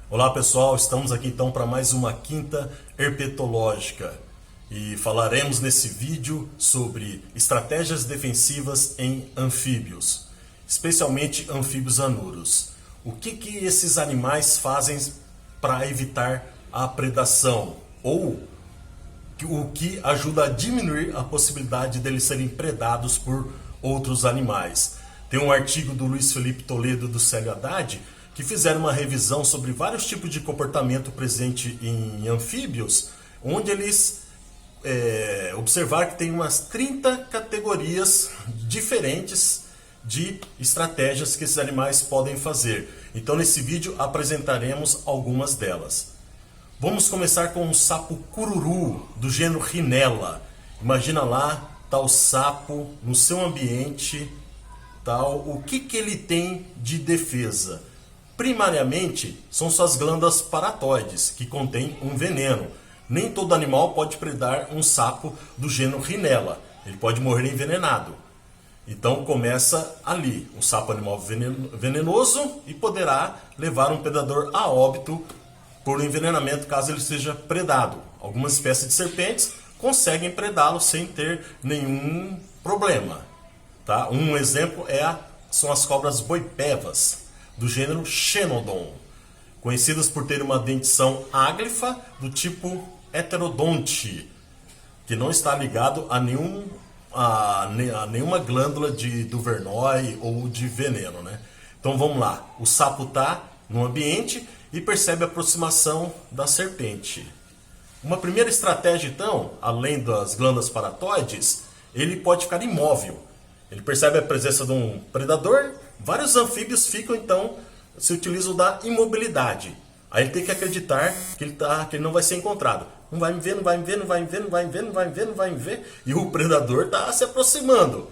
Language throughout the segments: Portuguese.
Olá pessoal, estamos aqui então para mais uma quinta herpetológica e falaremos nesse vídeo sobre estratégias defensivas em anfíbios, especialmente anfíbios anuros. O que esses animais fazem para evitar a predação ou o que ajuda a diminuir a possibilidade deles serem predados por outros animais. Tem um artigo do Luiz Felipe Toledo do Célio Haddad que fizeram uma revisão sobre vários tipos de comportamento presente em anfíbios, onde eles observaram que tem umas 30 categorias diferentes de estratégias que esses animais podem fazer. Então nesse vídeo apresentaremos algumas delas. Vamos começar com o sapo cururu, do gênero Rhinella. Imagina lá, tá o sapo no seu ambiente, tal. O que ele tem de defesa? Primariamente, são suas glândulas paratóides, que contêm um veneno. Nem todo animal pode predar um sapo do gênero Rhinella. Ele pode morrer envenenado. Então começa ali. O sapo é um animal venenoso e poderá levar um predador a óbito por envenenamento caso ele seja predado. Algumas espécies de serpentes conseguem predá-lo sem ter nenhum problema. Tá? Um exemplo são as cobras boipevas, do gênero Xenodon, conhecidas por ter uma dentição áglifa do tipo heterodonte, que não está ligado a nenhuma glândula do vernói ou de veneno. Né? Então vamos lá, o sapo está no ambiente e percebe a aproximação da serpente. Uma primeira estratégia, então, além das glândulas paratóides, ele pode ficar imóvel. Ele percebe a presença de um predador. Vários anfíbios ficam, então, se utilizam da imobilidade. Aí ele tem que acreditar que ele não vai ser encontrado. Não vai me ver, não vai me ver, não vai me ver, não vai me ver, não vai me ver, não vai me ver. E o predador está se aproximando.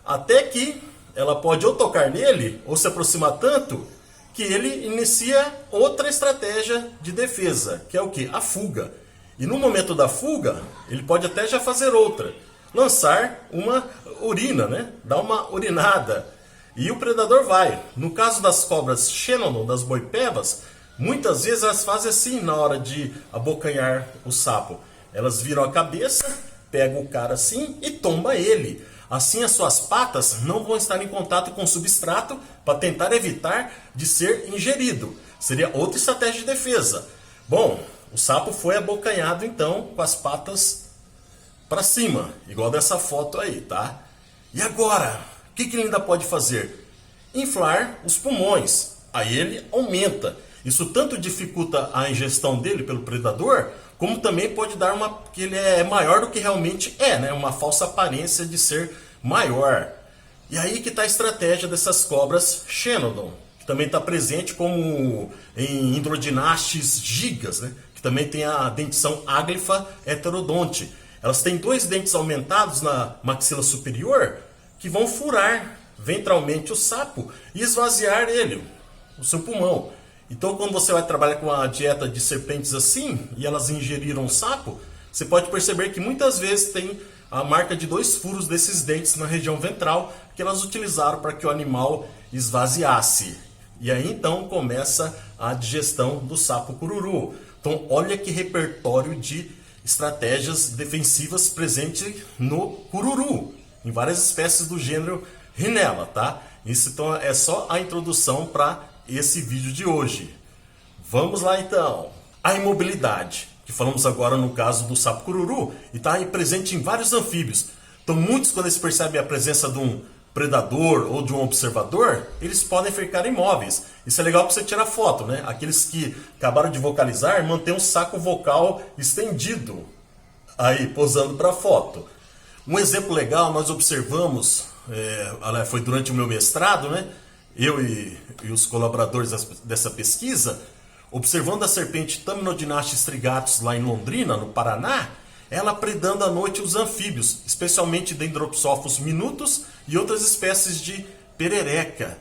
Até que ela pode ou tocar nele, ou se aproximar tanto que ele inicia outra estratégia de defesa, que é o que? A fuga. E no momento da fuga, ele pode até já fazer outra. Lançar uma urina, né? Dar uma urinada. E o predador vai. No caso das cobras Xenodon, das boipevas, muitas vezes elas fazem assim na hora de abocanhar o sapo. Elas viram a cabeça, pegam o cara assim e tomba ele. Assim as suas patas não vão estar em contato com o substrato para tentar evitar de ser ingerido. Seria outra estratégia de defesa. Bom, o sapo foi abocanhado então com as patas para cima, igual dessa foto aí, tá? E agora, o que ele ainda pode fazer? Inflar os pulmões. Aí ele aumenta. Isso tanto dificulta a ingestão dele pelo predador, como também pode dar que ele é maior do que realmente é, né? Uma falsa aparência de ser maior. E aí que está a estratégia dessas cobras Xenodon, que também está presente como em Indrodynastes gigas, né? Que também tem a dentição áglifa heterodonte. Elas têm dois dentes aumentados na maxila superior que vão furar ventralmente o sapo e esvaziar ele, o seu pulmão. Então, quando você vai trabalhar com uma dieta de serpentes assim, e elas ingeriram o sapo, você pode perceber que muitas vezes tem a marca de 2 furos desses dentes na região ventral que elas utilizaram para que o animal esvaziasse. E aí então começa a digestão do sapo cururu. Então, olha que repertório de estratégias defensivas presente no cururu, em várias espécies do gênero Rhinella, tá? Isso então é só a introdução para esse vídeo de hoje. Vamos lá então. A imobilidade, que falamos agora no caso do sapo cururu, e está aí presente em vários anfíbios. Então muitos, quando eles percebem a presença de um predador ou de um observador, eles podem ficar imóveis. Isso é legal para você tirar foto, né? Aqueles que acabaram de vocalizar, mantêm um saco vocal estendido, aí posando para foto. Um exemplo legal, nós observamos, foi durante o meu mestrado, né? Eu e os colaboradores dessa pesquisa, observando a serpente Tamnodynastes strigatus lá em Londrina, no Paraná, ela predando à noite os anfíbios, especialmente Dendropsophos minutus e outras espécies de perereca.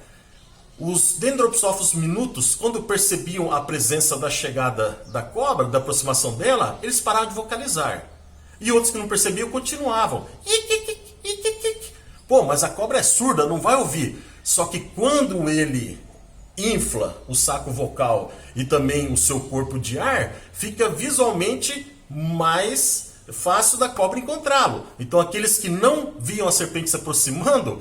Os Dendropsophos minutus, quando percebiam a presença da chegada da cobra, da aproximação dela, eles pararam de vocalizar. E outros que não percebiam continuavam. Pô, mas a cobra é surda, não vai ouvir. Só que quando ele infla o saco vocal e também o seu corpo de ar, fica visualmente mais fácil da cobra encontrá-lo. Então aqueles que não viam a serpente se aproximando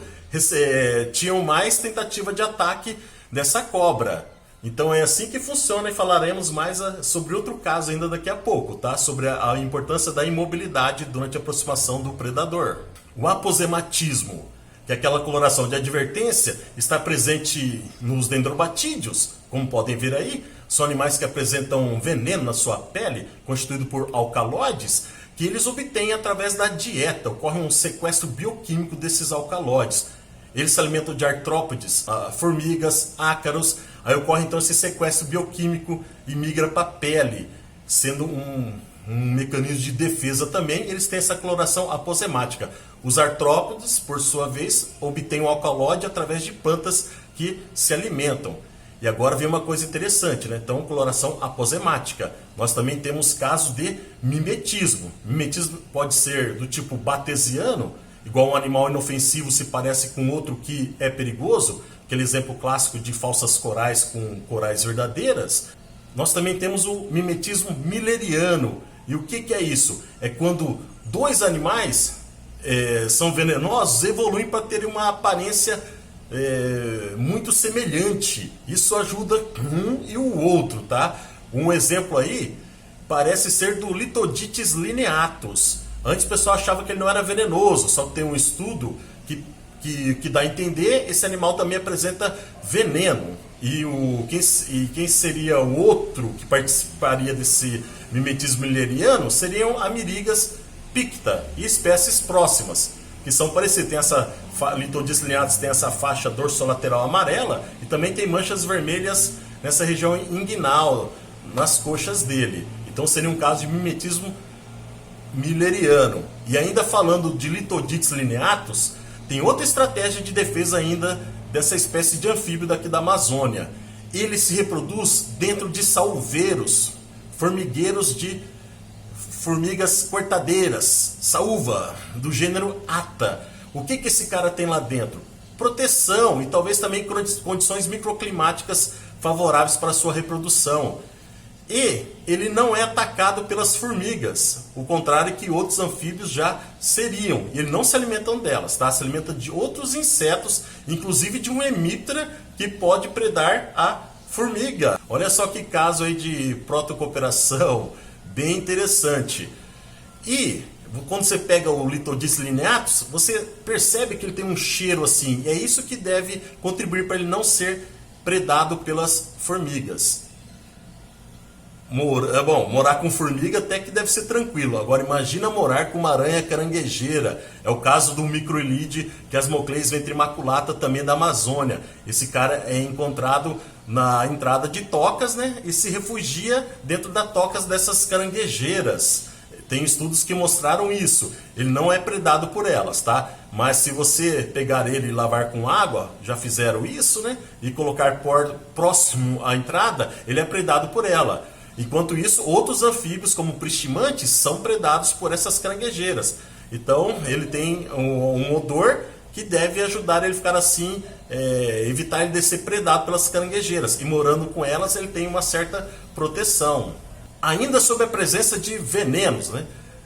tinham mais tentativa de ataque dessa cobra. Então é assim que funciona e falaremos mais sobre outro caso ainda daqui a pouco, tá? Sobre a importância da imobilidade durante a aproximação do predador. O aposematismo, que é aquela coloração de advertência, está presente nos dendrobatídeos, como podem ver aí. São animais que apresentam veneno na sua pele, constituído por alcaloides, que eles obtêm através da dieta. Ocorre um sequestro bioquímico desses alcaloides. Eles se alimentam de artrópodes, formigas, ácaros. Aí ocorre então esse sequestro bioquímico e migra para a pele, sendo um mecanismo de defesa também. Eles têm essa coloração aposemática. Os artrópodes, por sua vez, obtêm o alcaloide através de plantas que se alimentam. E agora vem uma coisa interessante, né? Então, coloração aposemática. Nós também temos casos de mimetismo. Mimetismo pode ser do tipo batesiano, igual um animal inofensivo se parece com outro que é perigoso, aquele exemplo clássico de falsas corais com corais verdadeiras. Nós também temos o mimetismo milleriano. E o que é isso? É quando dois animais são venenosos, evoluem para terem uma aparência muito semelhante. Isso ajuda um e o outro, tá? Um exemplo aí parece ser do Lithodytes lineatus. Antes o pessoal achava que ele não era venenoso, só que tem um estudo que dá a entender esse animal também apresenta veneno. E quem seria o outro que participaria desse mimetismo milleriano seriam amirigas picta e espécies próximas, que são parecidas. Tem essa Lithodytes lineatus, tem essa faixa dorsolateral amarela e também tem manchas vermelhas nessa região inguinal, nas coxas dele. Então seria um caso de mimetismo milleriano. E ainda falando de Lithodytes lineatus, tem outra estratégia de defesa ainda dessa espécie de anfíbio daqui da Amazônia. Ele se reproduz dentro de salveiros, formigueiros de formigas cortadeiras, saúva, do gênero Atta. O que esse cara tem lá dentro? Proteção e talvez também condições microclimáticas favoráveis para a sua reprodução. E ele não é atacado pelas formigas, o contrário que outros anfíbios já seriam. E ele não se alimentam delas, tá? Se alimenta de outros insetos, inclusive de um hemiptera que pode predar a formiga. Olha só que caso aí de protocooperação, bem interessante. E quando você pega o Lithodytes lineatus, você percebe que ele tem um cheiro assim. E é isso que deve contribuir para ele não ser predado pelas formigas. Morar com formiga até que deve ser tranquilo. Agora imagina morar com uma aranha caranguejeira. É o caso do microelide, que as Asmocleis ventrimaculata também da Amazônia. Esse cara é encontrado na entrada de tocas, né? E se refugia dentro das tocas dessas caranguejeiras. Tem estudos que mostraram isso. Ele não é predado por elas, tá? Mas se você pegar ele e lavar com água, já fizeram isso, né? E colocar próximo à entrada, ele é predado por ela. Enquanto isso, outros anfíbios, como pristimantes, são predados por essas caranguejeiras. Então, ele tem um odor que deve ajudar ele a ficar assim, evitar ele de ser predado pelas caranguejeiras. E morando com elas, ele tem uma certa proteção. Ainda sobre a presença de venenos, né?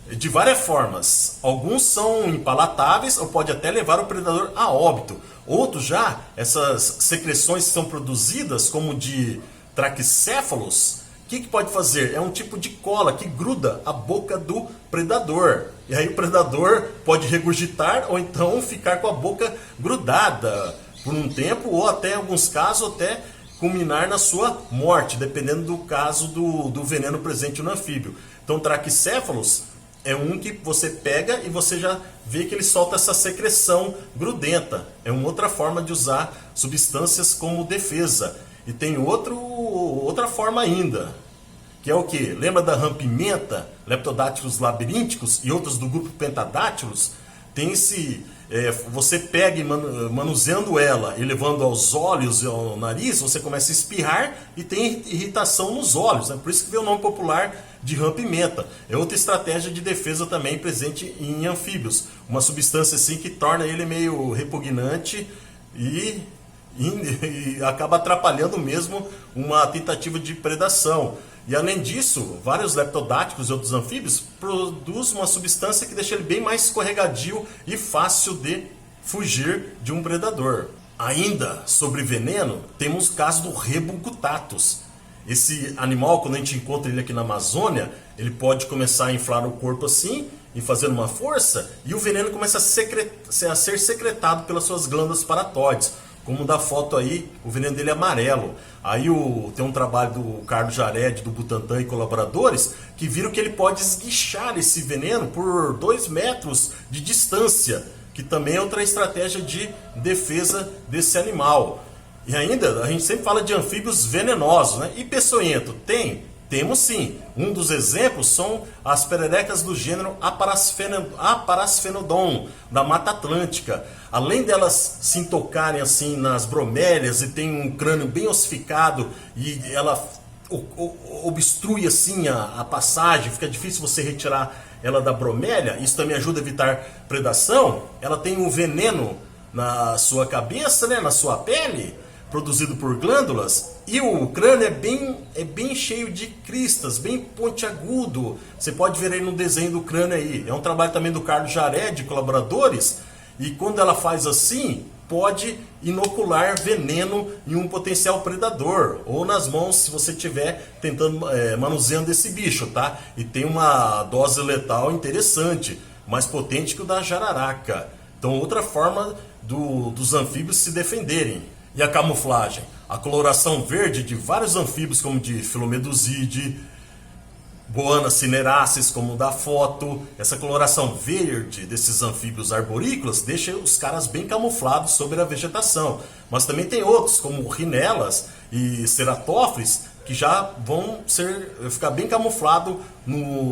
De várias formas. Alguns são impalatáveis ou pode até levar o predador a óbito. Outros já, essas secreções que são produzidas, como de traquicéfalos, o que pode fazer? É um tipo de cola que gruda a boca do predador. E aí o predador pode regurgitar ou então ficar com a boca grudada por um tempo ou até, em alguns casos, até culminar na sua morte, dependendo do caso do veneno presente no anfíbio. Então, traquicéfalos é um que você pega e você já vê que ele solta essa secreção grudenta. É uma outra forma de usar substâncias como defesa. E tem outra forma ainda, que é o que? Lembra da rã-pimenta, Leptodactylus labirínticos e outros do grupo Pentadáctilos? Tem esse... você pega e manuseando ela e levando aos olhos e ao nariz, você começa a espirrar e tem irritação nos olhos, né? Por isso que veio o nome popular de rã-pimenta. É outra estratégia de defesa também presente em anfíbios. Uma substância assim que torna ele meio repugnante e e acaba atrapalhando mesmo uma tentativa de predação. E além disso, vários leptodáticos e outros anfíbios produzem uma substância que deixa ele bem mais escorregadio e fácil de fugir de um predador. Ainda sobre veneno, temos o caso do Rhebucutatus. Esse animal, quando a gente encontra ele aqui na Amazônia, ele pode começar a inflar o corpo assim e fazer uma força, e o veneno começa a ser secretado pelas suas glândulas paratóides. Como da foto aí, o veneno dele é amarelo. Aí tem um trabalho do Carlos Jared, do Butantan e colaboradores, que viram que ele pode esguichar esse veneno por 2 metros de distância, que também é outra estratégia de defesa desse animal. E ainda, a gente sempre fala de anfíbios venenosos, né? E peçonhento? Temos sim. Um dos exemplos são as pererecas do gênero Aparasphenodon, da Mata Atlântica. Além delas se intocarem assim nas bromélias e tem um crânio bem ossificado e ela obstrui assim a passagem, fica difícil você retirar ela da bromélia, isso também ajuda a evitar predação. Ela tem um veneno na sua cabeça, né, na sua pele, produzido por glândulas, e o crânio é bem cheio de cristas, bem pontiagudo. Você pode ver aí no desenho do crânio aí. É um trabalho também do Carlos Jared e colaboradores, e quando ela faz assim, pode inocular veneno em um potencial predador, ou nas mãos se você estiver tentando manuseando esse bicho, tá? E tem uma dose letal interessante, mais potente que o da jararaca. Então outra forma dos anfíbios se defenderem. E a camuflagem? A coloração verde de vários anfíbios, como de Philomeduside, Boana cineracis, como da foto. Essa coloração verde desses anfíbios arborícolas deixa os caras bem camuflados sobre a vegetação. Mas também tem outros, como Rhinelas e Ceratophrys, que já vão ficar bem camuflado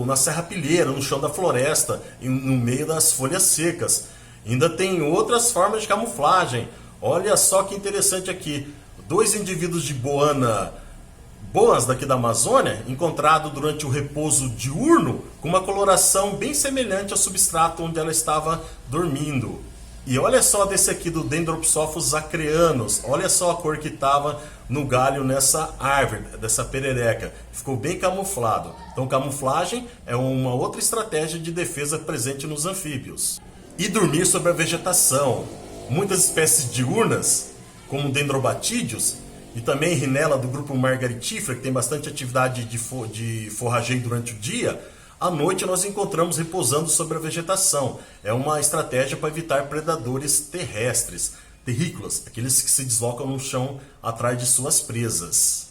na serrapilheira, no chão da floresta, no meio das folhas secas. Ainda tem outras formas de camuflagem. Olha só que interessante aqui. 2 indivíduos de boas daqui da Amazônia, encontrado durante o repouso diurno, com uma coloração bem semelhante ao substrato onde ela estava dormindo. E olha só desse aqui do Dendropsophos acreanus. Olha só a cor que estava no galho nessa árvore, dessa perereca. Ficou bem camuflado. Então camuflagem é uma outra estratégia de defesa presente nos anfíbios. E dormir sobre a vegetação. Muitas espécies diurnas, como Dendrobatídeos, e também Rhinella do grupo Margaritifera, que tem bastante atividade de forrageio durante o dia, à noite nós encontramos repousando sobre a vegetação. É uma estratégia para evitar predadores terrícolas, aqueles que se deslocam no chão atrás de suas presas.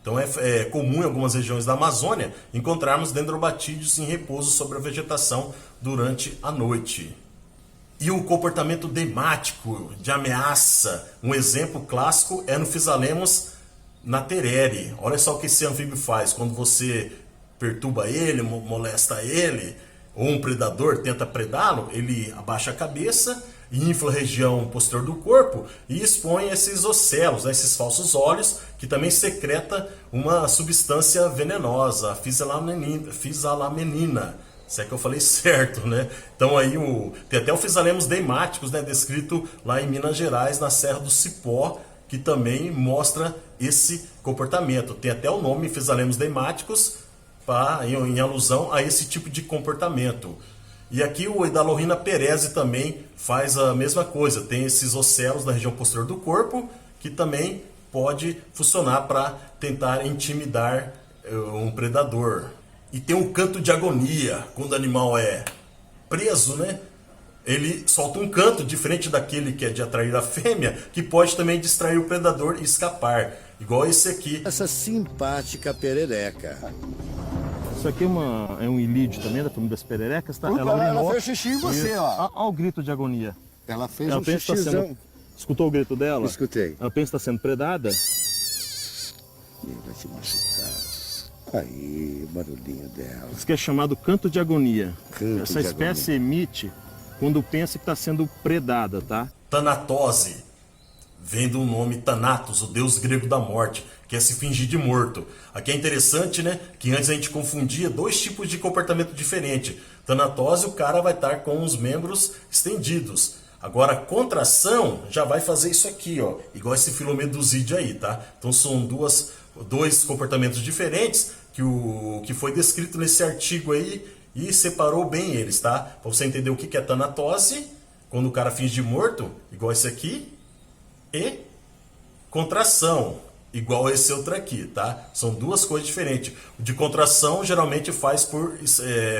Então é comum em algumas regiões da Amazônia encontrarmos Dendrobatídeos em repouso sobre a vegetação durante a noite. E o comportamento demático de ameaça, um exemplo clássico é no Physalemmus naterere. Olha só o que esse anfíbio faz. Quando você perturba ele, molesta ele, ou um predador tenta predá-lo, ele abaixa a cabeça, infla a região posterior do corpo e expõe esses ocelos, né, esses falsos olhos, que também secreta uma substância venenosa, a fisalamenina. Se é que eu falei certo, né? Então aí tem até o Physalemmus deimáticos, né, descrito lá em Minas Gerais, na Serra do Cipó, que também mostra esse comportamento. Tem até o nome Physalemmus deimáticos em alusão a esse tipo de comportamento. E aqui o Edalohina pereze também faz a mesma coisa. Tem esses ocelos na região posterior do corpo, que também pode funcionar para tentar intimidar um predador. E tem um canto de agonia, quando o animal é preso, né? Ele solta um canto diferente daquele que é de atrair a fêmea, que pode também distrair o predador e escapar. Igual esse aqui. Essa simpática perereca. Isso aqui é um ilídeo também, da família das pererecas, tá? Ela fez xixi em você, ó. Olha o grito de agonia. Ela fez Ela um pensa xixizão. Escutou o grito dela? Escutei. Ela pensa que está sendo predada. Ih, vai te machucar. Aí, barulhinho dela. Isso que é chamado canto de agonia. Canto Essa de espécie emite quando pensa que está sendo predada, tá? Tanatose vem do nome Thanatos, o deus grego da morte, que é se fingir de morto. Aqui é interessante, né, que antes a gente confundia 2 tipos de comportamento diferente. Tanatose, o cara vai estar com os membros estendidos. Agora, a contração já vai fazer isso aqui, ó, igual esse filomedusídeo aí, tá? Então são dois comportamentos diferentes que foi descrito nesse artigo aí e separou bem eles, tá? Para você entender o que é tanatose, quando o cara finge de morto, igual esse aqui, e contração, igual esse outro aqui, tá? São duas coisas diferentes. O de contração geralmente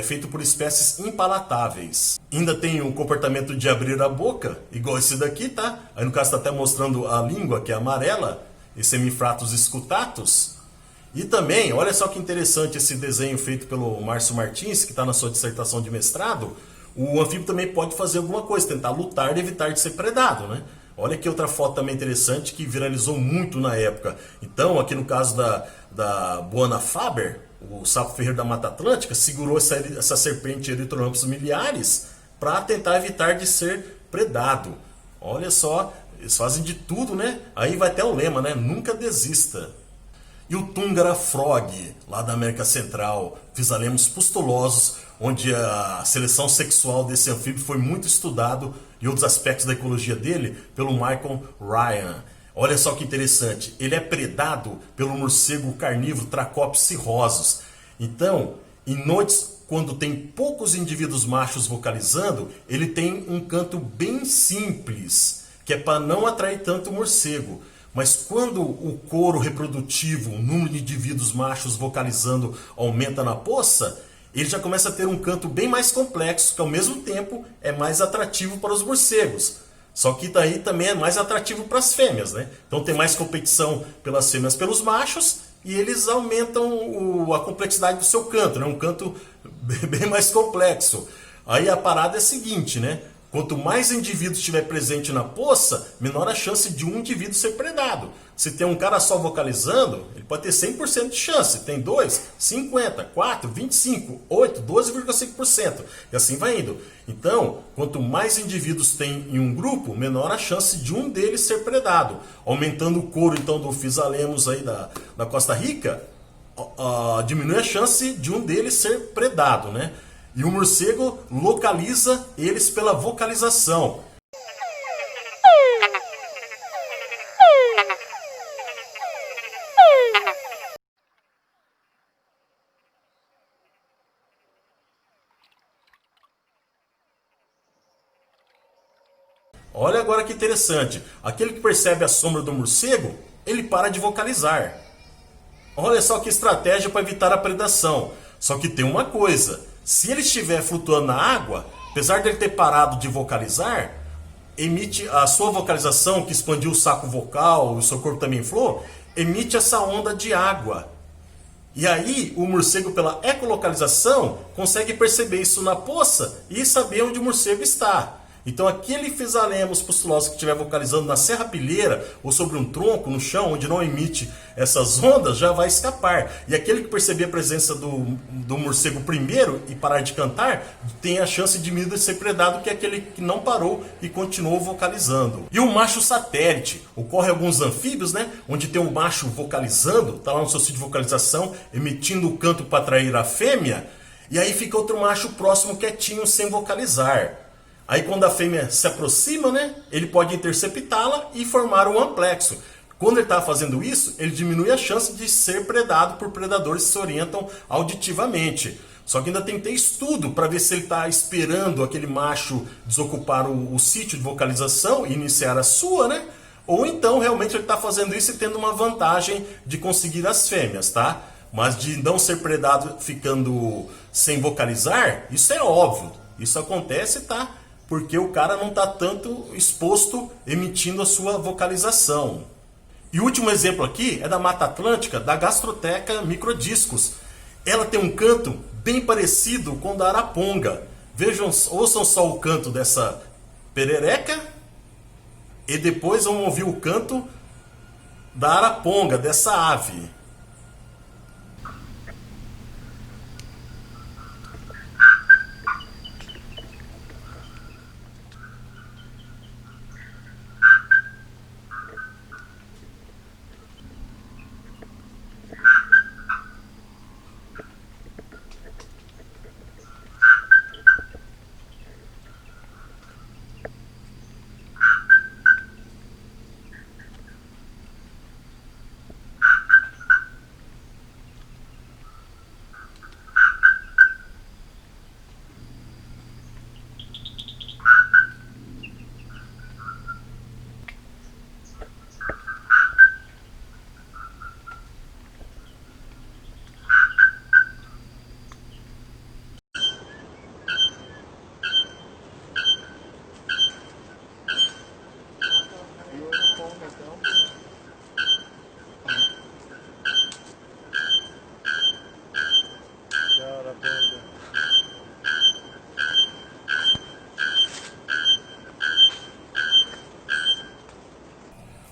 feito por espécies impalatáveis. Ainda tem o comportamento de abrir a boca, igual esse daqui, tá? Aí no caso está até mostrando a língua, que é amarela, e semifratos scutatus. E também, olha só que interessante esse desenho feito pelo Márcio Martins, que está na sua dissertação de mestrado. O anfíbio também pode fazer alguma coisa, tentar lutar e evitar de ser predado, né? Olha aqui outra foto também interessante que viralizou muito na época. Então, aqui no caso da Buana faber, o sapo ferreiro da Mata Atlântica segurou essa serpente Erythrorampus miliaris para tentar evitar de ser predado. Olha só, eles fazem de tudo, né? Aí vai até o lema, né? Nunca desista. E o Tungara frog, lá da América Central, Physalemos pustulosus, onde a seleção sexual desse anfíbio foi muito estudado e outros aspectos da ecologia dele pelo Michael Ryan. Olha só que interessante, ele é predado pelo morcego carnívoro Trachopsis cirrhosus. Então, em noites quando tem poucos indivíduos machos vocalizando, ele tem um canto bem simples, que é para não atrair tanto o morcego. Mas quando o coro reprodutivo, o número de indivíduos machos vocalizando aumenta na poça, ele já começa a ter um canto bem mais complexo, que ao mesmo tempo é mais atrativo para os morcegos. Só que daí também é mais atrativo para as fêmeas, né? Então tem mais competição pelas fêmeas pelos machos e eles aumentam a complexidade do seu canto, né? Um canto bem mais complexo. Aí a parada é a seguinte, né? Quanto mais indivíduos estiver presente na poça, menor a chance de um indivíduo ser predado. Se tem um cara só vocalizando, ele pode ter 100% de chance. Tem dois, 50, 4, 25, 8, 12,5%. E assim vai indo. Então, quanto mais indivíduos tem em um grupo, menor a chance de um deles ser predado. Aumentando o coro então do Physalemos aí da Costa Rica, diminui a chance de um deles ser predado, né? E o morcego localiza eles pela vocalização. Olha agora que interessante. Aquele que percebe a sombra do morcego, ele para de vocalizar. Olha só que estratégia para evitar a predação. Só que tem uma coisa. Se ele estiver flutuando na água, apesar de ele ter parado de vocalizar, emite a sua vocalização, que expandiu o saco vocal, o seu corpo também inflou, emite essa onda de água. E aí o morcego, pela ecolocalização, consegue perceber isso na poça e saber onde o morcego está. Então aquele Physalemos pustulosus que estiver vocalizando na serrapilheira ou sobre um tronco, no chão, onde não emite essas ondas, já vai escapar. E aquele que perceber a presença do morcego primeiro e parar de cantar, tem a chance diminuída de ser predado, que é aquele que não parou e continuou vocalizando. E o macho satélite, ocorre em alguns anfíbios, né, onde tem um macho vocalizando, está lá no seu sítio de vocalização, emitindo o canto para atrair a fêmea, e aí fica outro macho próximo quietinho, sem vocalizar. Aí quando a fêmea se aproxima, né, ele pode interceptá-la e formar um amplexo. Quando ele está fazendo isso, ele diminui a chance de ser predado por predadores que se orientam auditivamente. Só que ainda tem que ter estudo para ver se ele está esperando aquele macho desocupar o sítio de vocalização e iniciar a sua, né? Ou então realmente ele está fazendo isso e tendo uma vantagem de conseguir as fêmeas, tá? Mas de não ser predado ficando sem vocalizar, isso é óbvio. Isso acontece, tá? Porque o cara não está tanto exposto emitindo a sua vocalização. E o último exemplo aqui é da Mata Atlântica, da Gastroteca microdiscus. Ela tem um canto bem parecido com o da araponga. Vejam, ouçam só o canto dessa perereca e depois vamos ouvir o canto da araponga, dessa ave.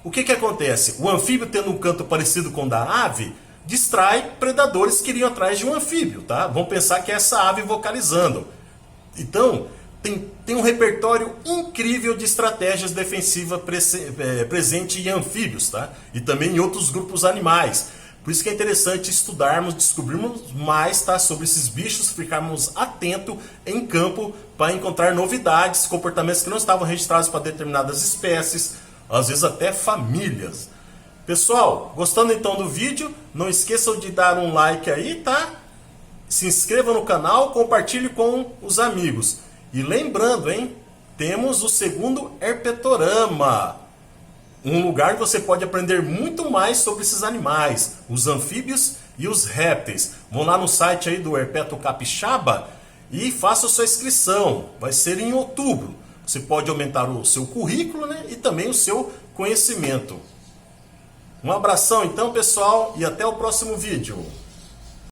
O que acontece? O anfíbio tendo um canto parecido com o da ave, distrai predadores que iriam atrás de um anfíbio, tá? Vão pensar que é essa ave vocalizando. Então, tem um repertório incrível de estratégias defensivas presente em anfíbios, tá? E também em outros grupos animais. Por isso que é interessante estudarmos, descobrirmos mais, tá, sobre esses bichos, ficarmos atentos em campo para encontrar novidades, comportamentos que não estavam registrados para determinadas espécies, às vezes até famílias. Pessoal, gostando então do vídeo, não esqueçam de dar um like aí, tá? Se inscreva no canal, compartilhe com os amigos. E lembrando, hein, temos o segundo Herpetorama. Um lugar que você pode aprender muito mais sobre esses animais, os anfíbios e os répteis. Vão lá no site aí do Herpeto Capixaba e faça a sua inscrição. Vai ser em outubro. Você pode aumentar o seu currículo, né, e também o seu conhecimento. Um abração então, pessoal, e até o próximo vídeo.